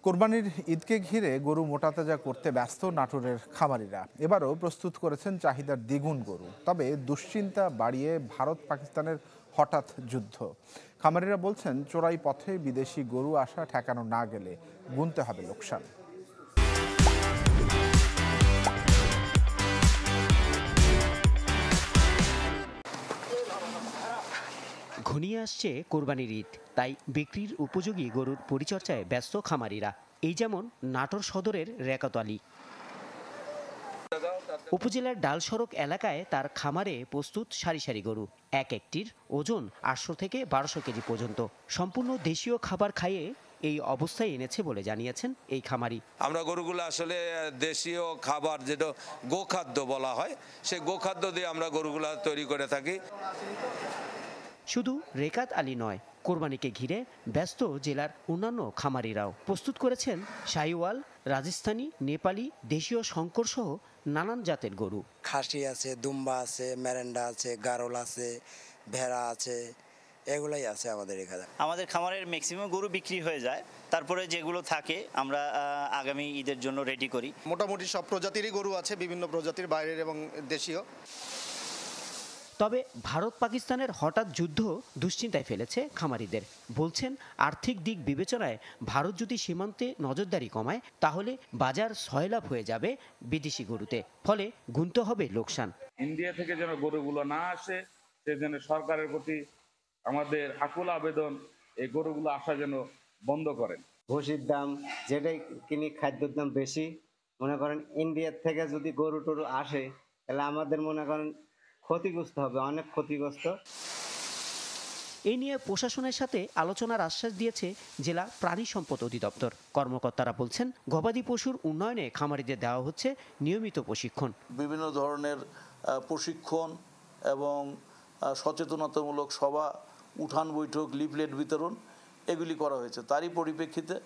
কোরবানির ঈদকে ঘিরে গরু মোটাতাজা করতে ব্যস্ত নাটোরের খামারিরা। এবারও প্রস্তুত করেছেন চাহিদার দ্বিগুণ গরু। তবে দুশ্চিন্তা বাড়িয়ে ভারত পাকিস্তানের হঠাৎ যুদ্ধ। খামারিরা বলছেন, চোরাই পথে বিদেশি গরু আসা ঠেকানো না গেলে গুনতে হবে লোকসান। ঘনিয়ে আসছে কোরবানির ঈদ, তাই বিক্রির উপযোগী গরুর পরিচর্যায় ব্যস্ত খামারিরা। এই যেমন নাটোর সদরের রেকাত আলী। উপজেলার ডাল সড়ক এলাকায় তার খামারে প্রস্তুত সারি সারি গরু। এক একটির ওজন 800 থেকে 1200 কেজি পর্যন্ত। সম্পূর্ণ দেশীয় খাবার খাইয়ে এই অবস্থায় এনেছে বলে জানিয়েছেন এই খামারি। আমরা গরুগুলো আসলে দেশীয় খাবার, যেটা গোখাদ্য বলা হয়, সেই গোখাদ্য দিয়ে আমরা গরুগুলা তৈরি করে থাকি। শুধু রেকাত আলী নয়, কোরবানিকে ঘিরে ব্যস্ত জেলার অন্যান্য খামারিরাও প্রস্তুত করেছেন শাহিওয়াল, রাজস্থানী, নেপালি, দেশীয় শঙ্কর সহ নানান জাতের গরু। খাসি আছে, দুম্বা আছে, মেরেন্ডা আছে, গারল আছে, ভেড়া আছে, এগুলাই আছে আমাদের এখানে। আমাদের খামারের ম্যাক্সিমাম গরু বিক্রি হয়ে যায়, তারপরে যেগুলো থাকে আমরা আগামী ঈদের জন্য রেডি করি। মোটামুটি সব প্রজাতিরই গরু আছে, বিভিন্ন প্রজাতির, বাইরের এবং দেশীয়। তবে ভারত পাকিস্তানের হঠাৎ যুদ্ধ দুশ্চিন্তায় ফেলেছে খামারিদের। বলছেন, আর্থিক দিক বিবেচনায় ভারত যদি সীমান্তে নজরদারি কমায়, তাহলে বাজার সয়লাভ হয়ে যাবে বিদেশি গরুতে, ফলে গুনতে হবে লোকসান। ইন্ডিয়া থেকে যেন গরুগুলো না আসে, সেজন্য সরকারের প্রতি আমাদের আকুল আবেদন, এই গরুগুলো আসা যেন বন্ধ করেন। ভুসির দাম যেটাই কিনি, খাদ্যের দাম বেশি। মনে করেন ইন্ডিয়ার থেকে যদি গরু টরু আসে, তাহলে আমাদের মনে করেন ক্ষতিগ্রস্ত হবে, অনেক ক্ষতিগ্রস্ত। এই নিয়ে প্রশাসনের সাথে আলোচনার আশ্বাস দিয়েছে জেলা প্রাণী সম্পদ অধিদপ্তর। কর্মকর্তারা বলছেন, গবাদি পশুর উন্নয়নে খামারিদের দেওয়া হচ্ছে নিয়মিত প্রশিক্ষণ। বিভিন্ন ধরনের প্রশিক্ষণ এবং সচেতনতামূলক সভা, উঠান বৈঠক, লিফলেট বিতরণ এগুলি করা হয়েছে। তারই পরিপ্রেক্ষিতে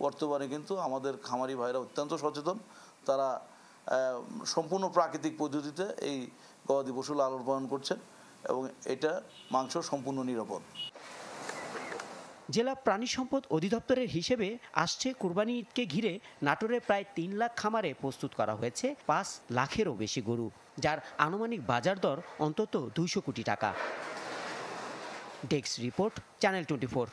বর্তমানে কিন্তু আমাদের খামারি ভাইরা অত্যন্ত সচেতন। তারা সম্পূর্ণ প্রাকৃতিক পদ্ধতিতে এই গবাদি পশু লালন পালন করছেন এবং এটা মাংস সম্পূর্ণ নিরাপদ। জেলা প্রাণী সম্পদ অধিদপ্তরের হিসেবে আসছে কুরবানি ঈদকে ঘিরে নাটোরে প্রায় 3 লাখ খামারে প্রস্তুত করা হয়েছে 5 লাখেরও বেশি গরু, যার আনুমানিক বাজার দর অন্তত 200 কোটি টাকা। Desk report, channel 24।